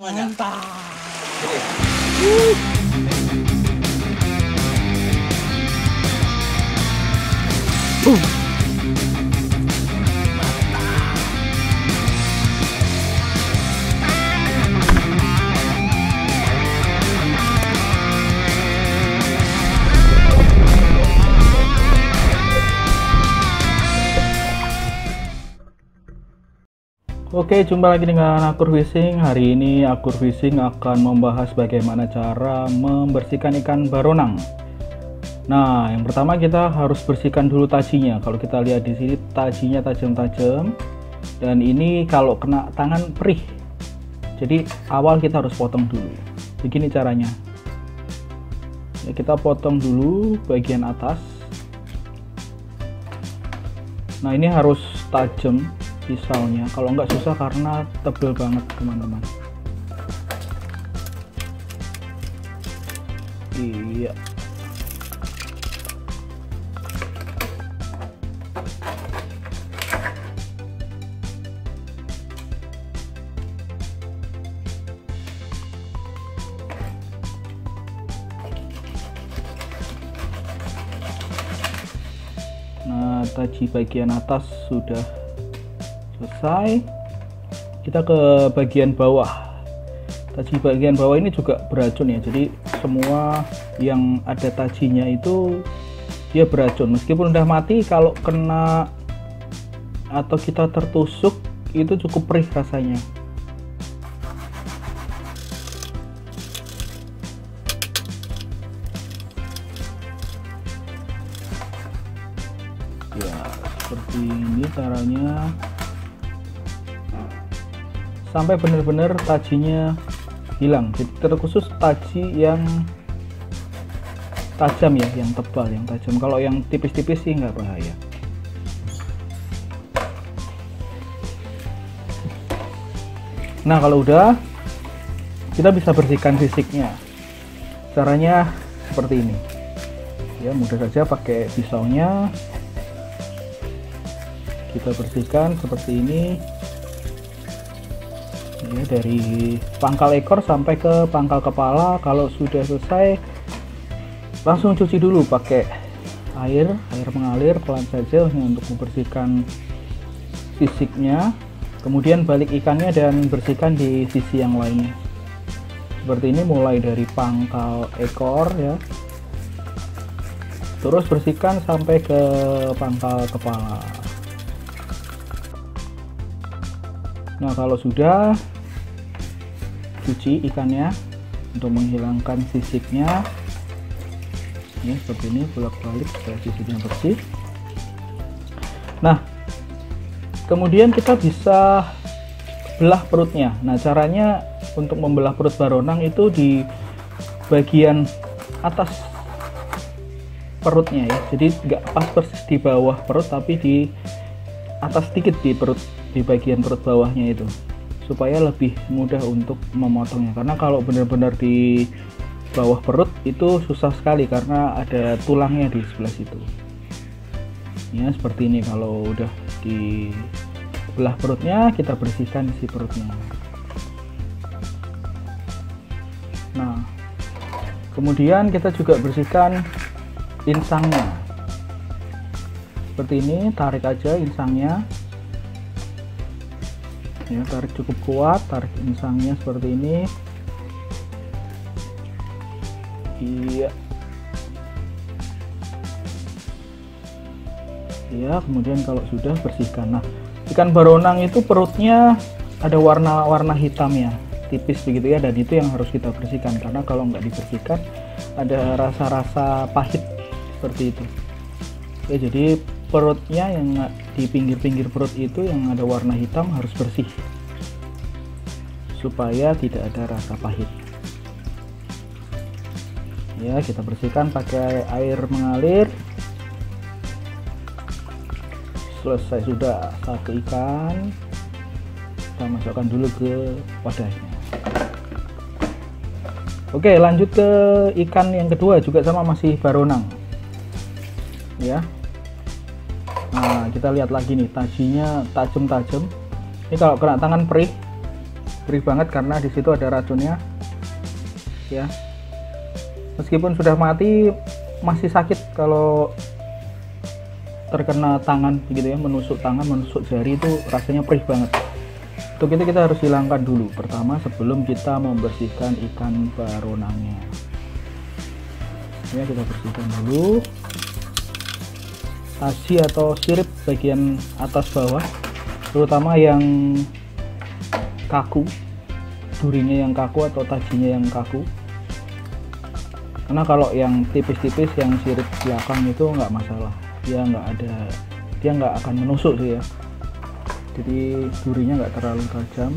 Mantap. Oke, jumpa lagi dengan Akur Fishing. Hari ini Akur Fishing akan membahas bagaimana cara membersihkan ikan baronang. Nah, yang pertama kita harus bersihkan dulu tajinya. Kalau kita lihat di sini tajinya tajam-tajam, dan ini kalau kena tangan perih. Jadi awal kita harus potong dulu. Begini caranya. Ya, kita potong dulu bagian atas. Nah, ini harus tajam pisaunya, kalau nggak susah karena tebel banget teman-teman. Iya. Nah, taji bagian atas sudah selesai. Kita ke bagian bawah. Taji bagian bawah ini juga beracun ya, jadi semua yang ada tajinya itu dia beracun. Meskipun udah mati, kalau kena atau kita tertusuk itu cukup perih rasanya. Ya, seperti ini caranya, sampai benar-benar tajinya hilang. Jadi terkhusus taji yang tajam ya, yang tebal, yang tajam. Kalau yang tipis-tipis sih nggak bahaya. Nah, kalau udah, kita bisa bersihkan sisiknya. Caranya seperti ini ya, mudah saja pakai pisaunya kita bersihkan seperti ini ya, dari pangkal ekor sampai ke pangkal kepala. Kalau sudah selesai, langsung cuci dulu pakai air mengalir pelan saja untuk membersihkan sisiknya. Kemudian balik ikannya dan bersihkan di sisi yang lainnya. Seperti ini, mulai dari pangkal ekor ya, terus bersihkan sampai ke pangkal kepala. Nah, kalau sudah, cuci ikannya untuk menghilangkan sisiknya. Ini seperti ini, bolak-balik supaya sisiknya bersih. Nah, kemudian kita bisa belah perutnya. Nah, caranya untuk membelah perut baronang itu di bagian atas perutnya ya. Jadi nggak pas persis di bawah perut, tapi di atas sedikit di perut, di bagian perut bawahnya itu, supaya lebih mudah untuk memotongnya. Karena kalau benar-benar di bawah perut itu susah sekali karena ada tulangnya di sebelah situ ya. Seperti ini, kalau udah di belah perutnya, kita bersihkan isi perutnya. Nah, kemudian kita juga bersihkan insangnya. Seperti ini, tarik aja insangnya ya, tarik cukup kuat, tarik insangnya seperti ini. Iya ya, kemudian kalau sudah, bersihkan. Nah, ikan baronang itu perutnya ada warna hitam ya, tipis begitu ya, dan itu yang harus kita bersihkan, karena kalau nggak dibersihkan ada rasa-rasa pahit seperti itu ya. Jadi perutnya yang di pinggir-pinggir perut itu yang ada warna hitam harus bersih supaya tidak ada rasa pahit ya. Kita bersihkan pakai air mengalir. Selesai sudah satu ikan, kita masukkan dulu ke wadahnya. Oke, lanjut ke ikan yang kedua, juga sama, masih baronang ya. Nah, kita lihat lagi nih, tajinya tajam-tajam. Ini kalau kena tangan perih perih banget karena di situ ada racunnya ya. Meskipun sudah mati masih sakit kalau terkena tangan gitu ya, menusuk tangan, menusuk jari, itu rasanya perih banget. Untuk itu kita harus hilangkan dulu pertama sebelum kita membersihkan ikan baronangnya ya. Kita bersihkan dulu taji atau sirip bagian atas bawah, terutama yang kaku, durinya yang kaku atau tajinya yang kaku. Karena kalau yang tipis-tipis, yang sirip belakang itu nggak masalah, dia nggak akan menusuk sih ya, jadi durinya nggak terlalu tajam.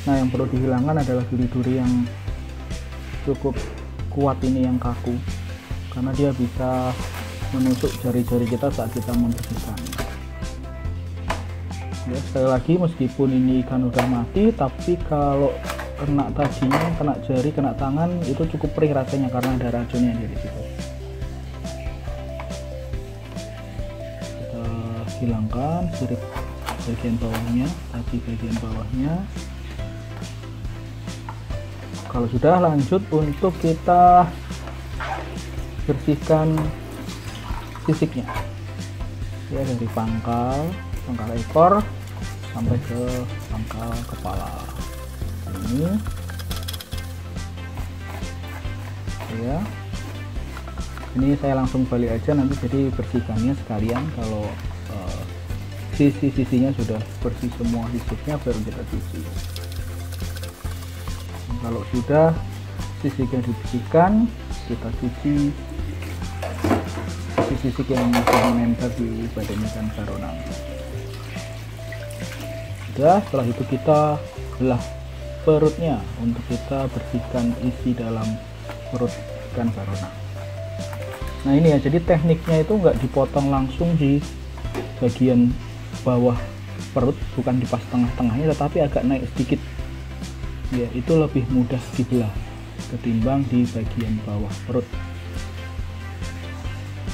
Nah, yang perlu dihilangkan adalah duri-duri yang cukup kuat ini, yang kaku, karena dia bisa menusuk jari-jari kita saat kita membersihkan ya. Sekali lagi, meskipun ini ikan udah mati, tapi kalau kena tajinya, kena jari, kena tangan, itu cukup perih rasanya karena ada racunnya di situ. Kita hilangkan sirip bagian bawahnya, taji bagian bawahnya. Kalau sudah, lanjut untuk kita bersihkan sisiknya ya, dari pangkal ekor sampai ke pangkal kepala ini ya. Ini saya langsung balik aja nanti, jadi bersihkannya sekalian. Kalau sisi-sisinya sudah bersih semua sisiknya, baru kita cuci. Kalau sudah sisiknya dibersihkan, kita cuci sisik yang masih menempel di badan ikan baronang. Sudah, setelah itu kita belah perutnya untuk kita bersihkan isi dalam perut ikan baronang. Nah ini ya, jadi tekniknya itu nggak dipotong langsung di bagian bawah perut, bukan di pas tengah-tengahnya, tetapi agak naik sedikit ya, itu lebih mudah dibelah ketimbang di bagian bawah perut.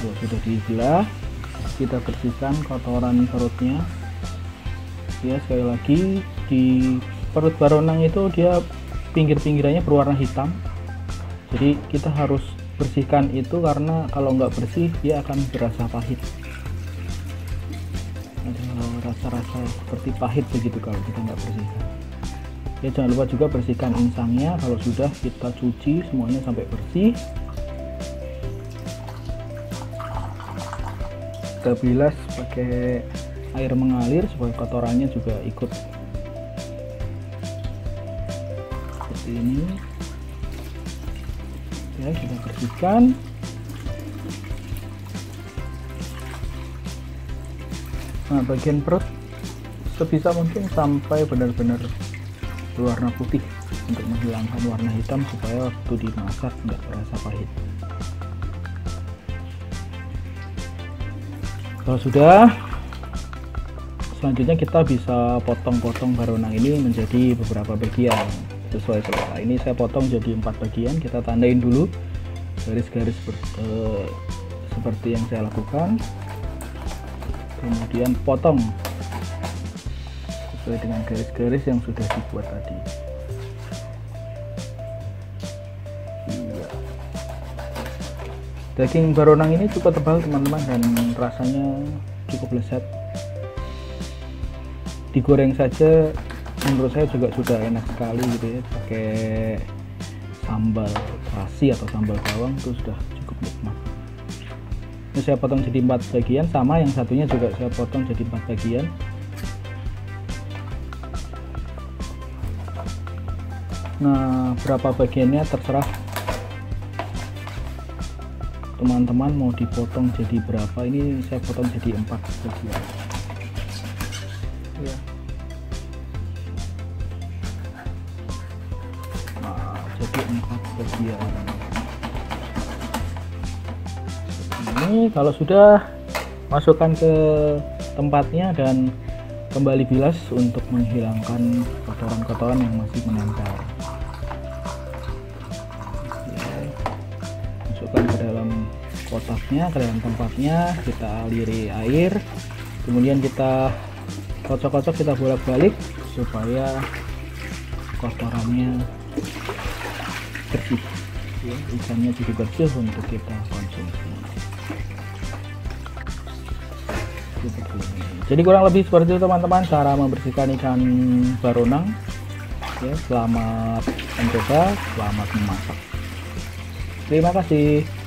Kalau sudah dibelah, kita bersihkan kotoran perutnya ya. Sekali lagi, di perut baronang itu dia pinggir-pinggirannya berwarna hitam, jadi kita harus bersihkan itu, karena kalau nggak bersih dia akan berasa pahit, ada rasa-rasa seperti pahit begitu kalau kita nggak bersihkan ya. Jangan lupa juga bersihkan insangnya. Kalau sudah, kita cuci semuanya sampai bersih. Kita bilas pakai air mengalir supaya kotorannya juga ikut seperti ini ya. Kita bersihkan. Nah, bagian perut sebisa mungkin sampai benar-benar berwarna putih untuk menghilangkan warna hitam, supaya waktu dimasak nggak terasa pahit. Kalau sudah, selanjutnya kita bisa potong-potong baronang ini menjadi beberapa bagian sesuai selera. Ini saya potong jadi 4 bagian. Kita tandain dulu garis-garis seperti yang saya lakukan, kemudian potong sesuai dengan garis-garis yang sudah dibuat tadi. Daging baronang ini cukup tebal teman-teman, dan rasanya cukup lezat. Digoreng saja menurut saya juga sudah enak sekali gitu ya, pakai sambal terasi atau sambal bawang, itu sudah cukup nikmat. Ini saya potong jadi 4 bagian, sama yang satunya juga saya potong jadi 4 bagian. Nah, berapa bagiannya terserah teman-teman mau dipotong jadi berapa. Ini saya potong jadi 4 bagian ya. Nah, jadi 4 bagian ini. Kalau sudah, masukkan ke tempatnya dan kembali bilas untuk menghilangkan kotoran-kotoran yang masih menempel. Masukkan ke dalam kotaknya, ke dalam tempatnya, kita aliri air, kemudian kita kocok-kocok, kita bolak-balik supaya kotorannya bersih ya, ikannya jadi bersih untuk kita konsumsi. Jadi kurang lebih seperti itu teman-teman cara membersihkan ikan baronang ya. Selamat mencoba, selamat memasak. Terima kasih.